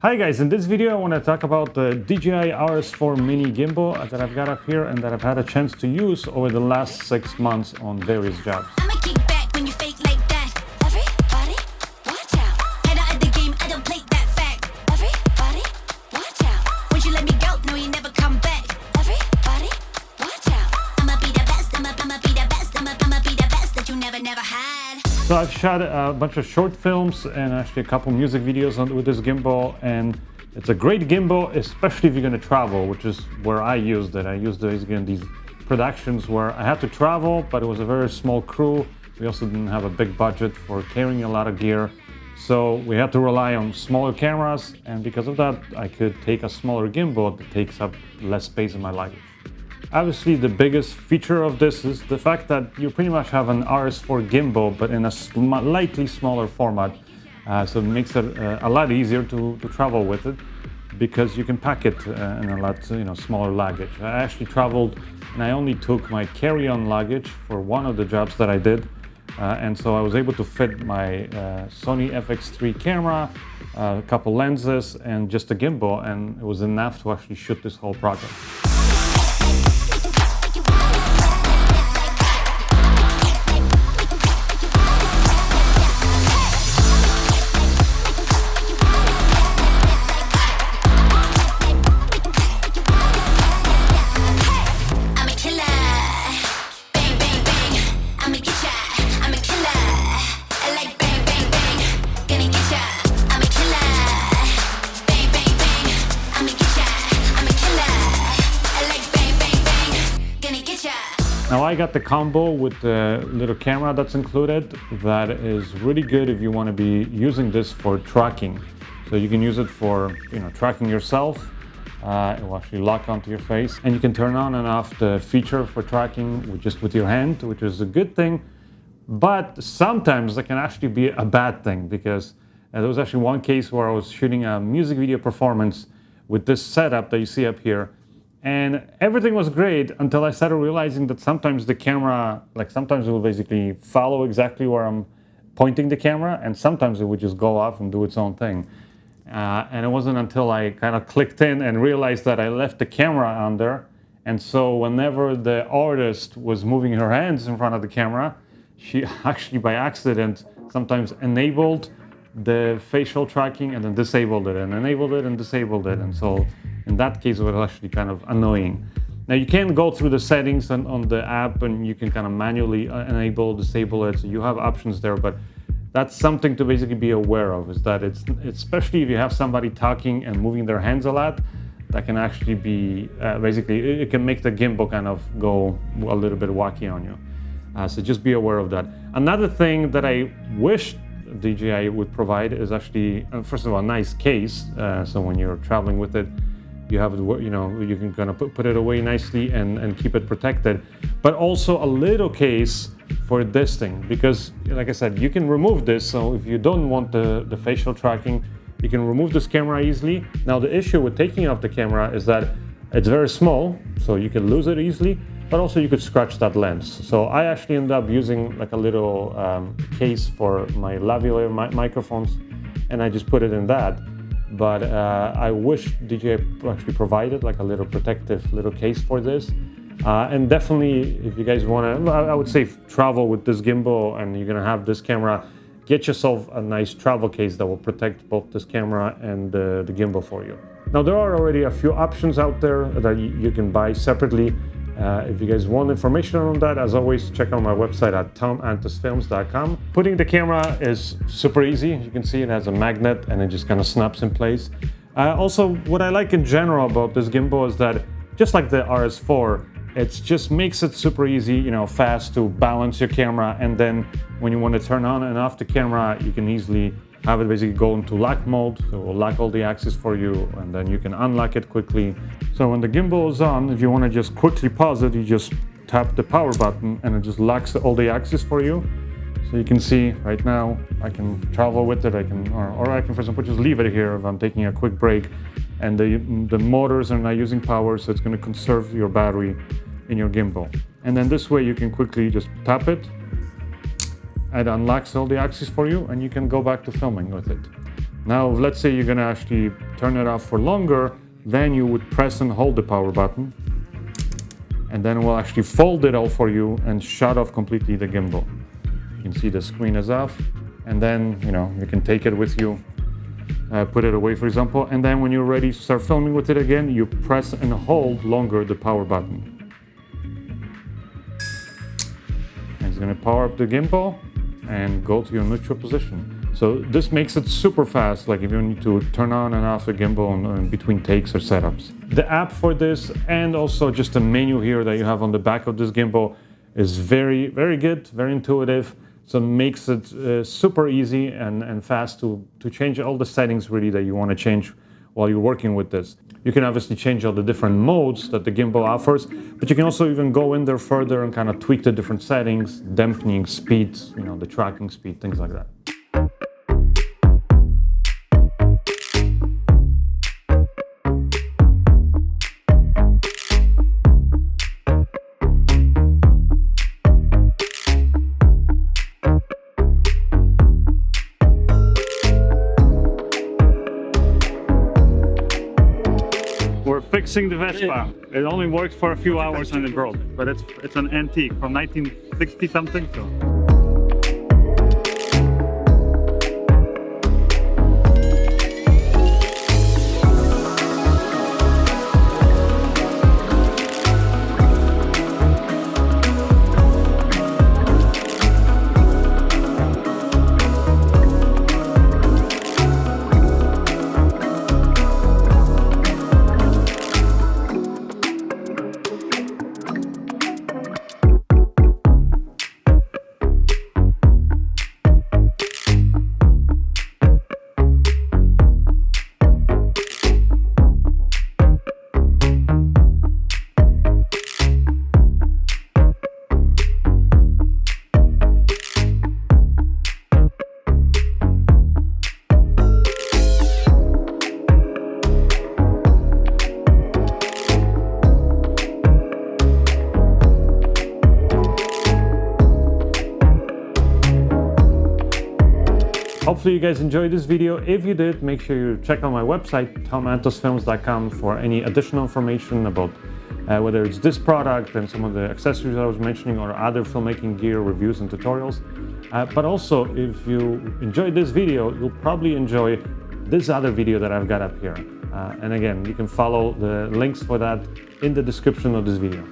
Hi guys, in this video I want to talk about the DJI RS4 Mini gimbal that I've got up here and that I've had a chance to use over the last 6 months on various jobs. So I've shot a bunch of short films and actually a couple music videos with this gimbal, and it's a great gimbal, especially if you're going to travel, which is where I used it. I used it in these productions where I had to travel, but it was a very small crew. We also didn't have a big budget for carrying a lot of gear, so we had to rely on smaller cameras, and because of that I could take a smaller gimbal that takes up less space in my luggage. Obviously, the biggest feature of this is the fact that you pretty much have an RS4 gimbal, but in a slightly smaller format. So it makes it a lot easier to travel with it because you can pack it in a lot smaller luggage. I actually traveled and I only took my carry-on luggage for one of the jobs that I did. And so I was able to fit my Sony FX3 camera, a couple lenses, and just a gimbal, and it was enough to actually shoot this whole project. Now I got the combo with the little camera that's included that is really good if you want to be using this for tracking. So you can use it for tracking yourself. It will actually lock onto your face, and you can turn on and off the feature for tracking just with your hand, which is a good thing. But sometimes that can actually be a bad thing, because there was actually one case where I was shooting a music video performance with this setup that you see up here. And everything was great until I started realizing that sometimes the camera, sometimes it will basically follow exactly where I'm pointing the camera, and sometimes it would just go off and do its own thing. And it wasn't until I kind of clicked in and realized that I left the camera on there. And so whenever the artist was moving her hands in front of the camera, she actually by accident sometimes enabled the facial tracking and then disabled it, and enabled it and disabled it. And so in that case, it was actually kind of annoying. Now you can go through the settings on the app and you can kind of manually enable, disable it. So you have options there, but that's something to basically be aware of, is that it's especially if you have somebody talking and moving their hands a lot, that can actually be, basically, it can make the gimbal kind of go a little bit wacky on you. So just be aware of that. Another thing that I wish DJI would provide is actually, first of all, a nice case. So when you're traveling with it, you have, you can kind of put it away nicely and keep it protected. But also a little case for this thing, because like I said, you can remove this. So if you don't want the facial tracking, you can remove this camera easily. Now the issue with taking off the camera is that it's very small, so you can lose it easily, but also you could scratch that lens. So I actually ended up using like a little case for my lavalier microphones, and I just put it in that. But I wish DJI actually provided like a little protective little case for this. And definitely, if you guys want to, I would say travel with this gimbal and you're going to have this camera, get yourself a nice travel case that will protect both this camera and the gimbal for you. Now, there are already a few options out there that you can buy separately. If you guys want information on that, as always, check out my website at tomantosfilms.com. Putting the camera is super easy. You can see it has a magnet and it just kind of snaps in place. Also, what I like in general about this gimbal is that, just like the RS4, it just makes it super easy, fast to balance your camera. And then when you want to turn on and off the camera, you can easily have it basically go into lock mode. So it will lock all the axes for you, and then you can unlock it quickly. So when the gimbal is on, if you want to just quickly pause it, you just tap the power button and it just locks all the axes for you. So you can see right now, I can travel with it, or I can, for example, just leave it here if I'm taking a quick break. And the motors are not using power, so it's going to conserve your battery in your gimbal. And then this way you can quickly just tap it, it unlocks all the axes for you, and you can go back to filming with it. Now, let's say you're gonna actually turn it off for longer, then you would press and hold the power button, and then we'll actually fold it all for you and shut off completely the gimbal. You can see the screen is off, and then you can take it with you, put it away, for example, and then when you're ready to start filming with it again, you press and hold longer the power button. And it's gonna power up the gimbal and go to your neutral position. So this makes it super fast, like if you need to turn on and off the gimbal in between takes or setups. The app for this, and also just the menu here that you have on the back of this gimbal, is very, very good, very intuitive. So it makes it super easy and fast to change all the settings really that you want to change while you're working with this. You can obviously change all the different modes that the gimbal offers, but you can also even go in there further and kind of tweak the different settings, dampening speeds, the tracking speed, things like that. We're fixing the Vespa. It only worked for a few hours and it broke, but it's an antique from 1960 something. So. Hopefully you guys enjoyed this video. If you did, make sure you check out my website, tomantosfilms.com, for any additional information about whether it's this product and some of the accessories I was mentioning, or other filmmaking gear reviews and tutorials. But also, if you enjoyed this video, you'll probably enjoy this other video that I've got up here. And again, you can follow the links for that in the description of this video.